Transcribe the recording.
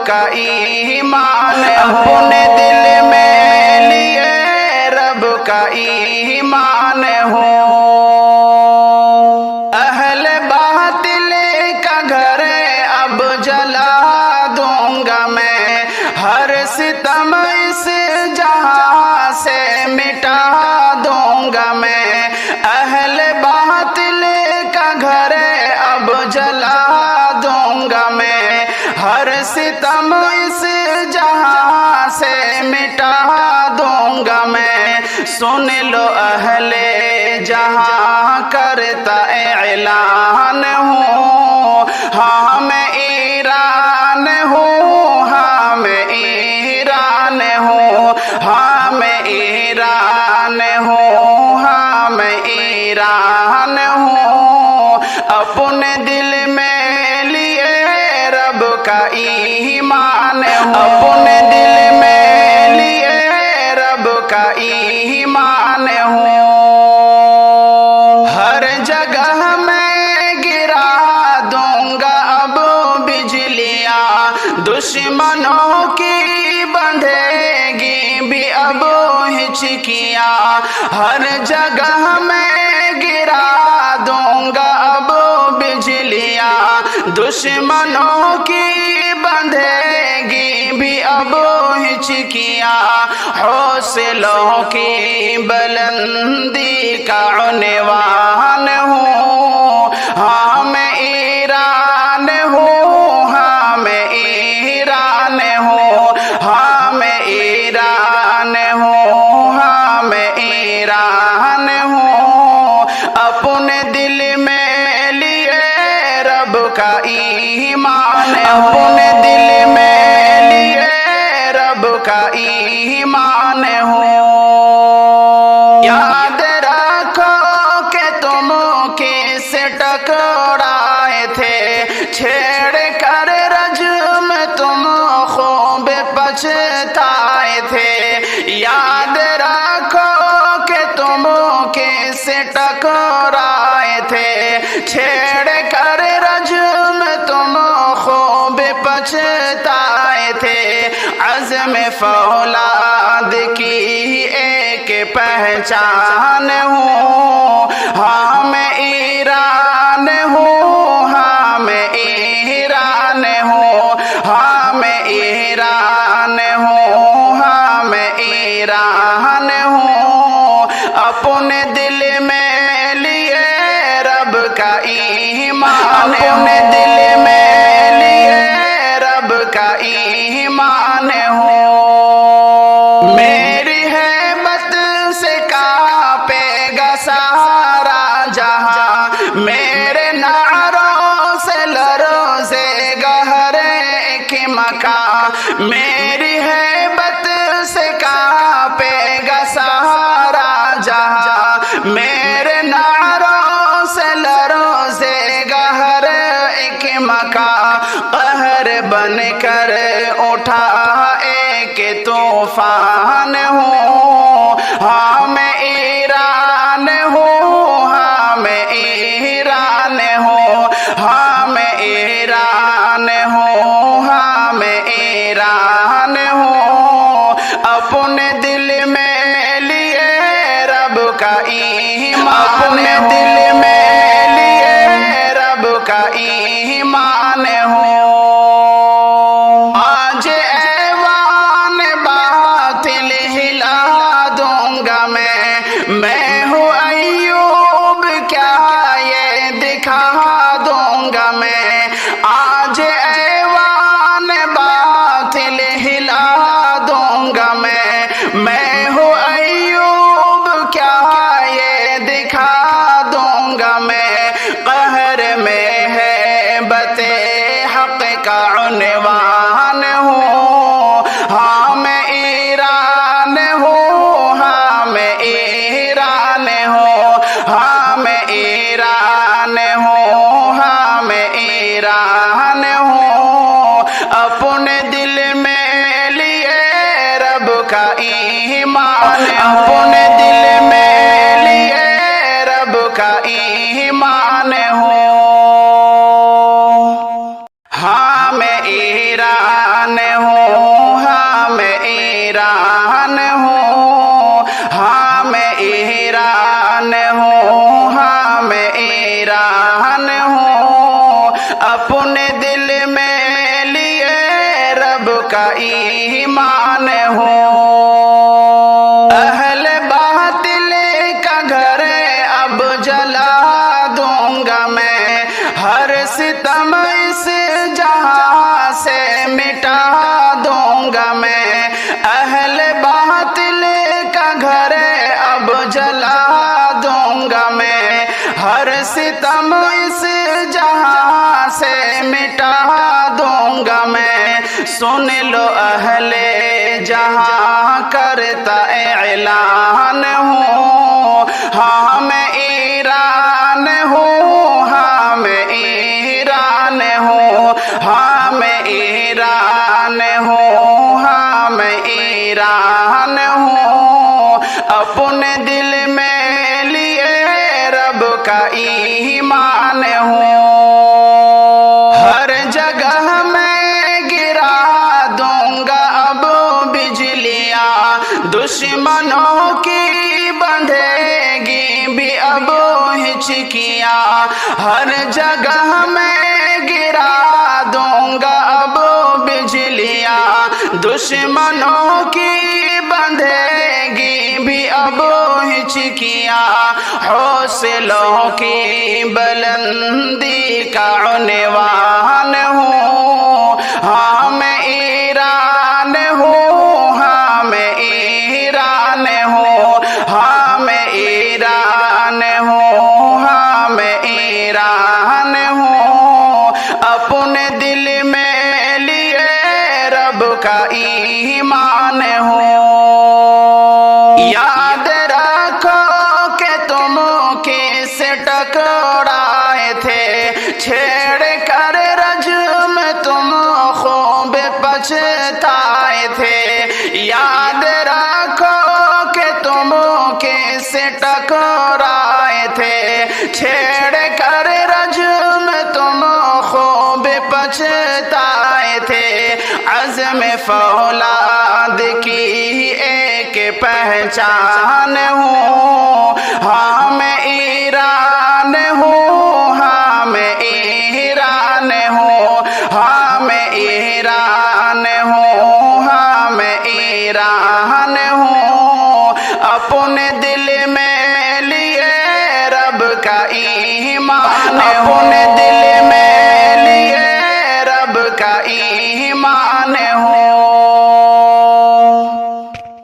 का ईमान हूँ, अपने दिल में लिए रब का ईमान हूँ। अहले बातिल का घर अब जला दूंगा मैं, हर सितम इस जहां से मिटा दूंगा मैं। अहले बातिल का घर अब जला दूंगा मैं, हर सितम इस जहां से मिटा दूंगा मैं। सुन लो अहले जहां करता ऐलान हूँ, हाँ मैं ईरान हूँ, हाँ मैं ईरान हूँ, हाँ मैं ईरान हूँ, हाँ मैं ईरान हूँ। अपने दिल में लिए रब का ईमान हूँ, अपने दिल में लिए रब का ईमान हूँ। हर जगह मैं गिरा दूंगा अब बिजलियाँ, दुश्मनों की बंधेगी भी अब हिचकियाँ। हर जगह मैं गिरा दूंगा अब बिजलियाँ, दुश्मनों की बंधेगी भी अब हिचकियाँ। हौसलों की बुलंदी का उन्वान हूँ, हाँ मैं ईरान हूँ, हाँ मैं ईरान हूँ, हाँ मैं ईरान हूँ, हाँ मैं ईरान हूँ। अपने दिल में लिए रब का ईमान, अपने दिल में लिए रब का ईमान हूँ। याद रखो कि तुम किससे टकराए थे, छेड़ कर रज्म तुम खूब पछताए थे। याद रखो कि तुम किससे टकराए थे, छेड़ कर रज्म तुम खूब पछताए थे। अज़्म फौलाद की एक पहचान हूँ, हाँ मैं ईरान हूँ, हाँ मैं ईरान हूँ, हाँ मैं ईरान हूँ, हाँ मैं ईरान हूँ। अपने दिल में लिए रब का ईमान, अपने दिल में लिए रब का ईमान हूँ। मेरी हैबत से कांपेगा सारा जहां, मेरे नारों से लरज़ेगा हर एक मकान। मेरी हैबत से कांपेगा सारा जहां, मेरे नारों से लरज़ेगा हर एक मकान। कहर बन कर उठा एक तूफान हूँ, हाँ मैं ईरान हूँ, हाँ मैं ईरान हूँ, हाँ मैं ईरान हूँ, हाँ मैं ईरान हूँ। अपने दिल में लिए रब का ईमान, अपने दिल में लिए रब का ईमान हूँ। आज ऐवान बातिल हिला दूंगा मैं हूँ अय्यूब क्या ये दिखा दूंगा मैं। आज ऐवान बातिल हिला दूंगा मैं हूँ अय्यूब क्या ये दिखा दूंगा मैं। कहर में है बते हक का उन्वान हूँ, हाँ मैं ईरान हूँ, हाँ मैं ईरान हूँ, हाँ मैं ईरान हूँ, हाँ मैं ईरान हूँ। अपने दिल में लिए रब का ईमान, अपने दिल में लिए रब का ईमान हूँ। हाँ मैं ईरान अपने दिल में लिए रब का ईमान हूँ। अहले बातिल का घर अब जला दूंगा मैं, हर सितम इस जहां से मिटा दूंगा मैं। अहले बातिल का घर अब जला दूंगा मैं, हर सितम इस जहां से मिटा दूंगा मैं। सुन लो अहले जहां करता ऐलान हूँ, हाँ मैं ईरान हूँ, हाँ मैं ईरान हूँ, हाँ मैं ईरान हूँ, हाँ मैं ईरान हूँ। अपने दिल में लिए रब का ईमान हूँ। हर जगह मैं गिरा दूंगा अब बिजलियाँ, दुश्मनों की बंधेगी भी अब हिचकियाँ। हर जगह मैं गिरा दूंगा अब बिजलियाँ, दुश्मनों की बंधेगी भी अब हिचकियाँ। हौसलों की बुलंदी का उन्वान हूँ, हाँ मैं ईरान हूँ, हाँ मैं ईरान हूँ, हाँ मैं ईरान हूँ, हाँ मैं ईरान हूँ। अपने दिल में लिए रब का ईमान हूँ। याद रखो कि तुम किससे टकराए थे, छेड़ कर रज्म तुम खूब पछताए थे। याद रखो कि तुम किससे टकराए थे, छेड़ कर रज्म तुम खूब पछताए थे। अज़्म फौलाद की एक पहचान हूँ, हाँ मैं ईरान हूँ, हाँ मैं ईरान हूँ, हाँ मैं ईरान हूँ, हाँ मैं ईरान हूँ। अपने दिल में लिए रब का ईमान, अपने दिल में लिए रब का ईमान हूँ।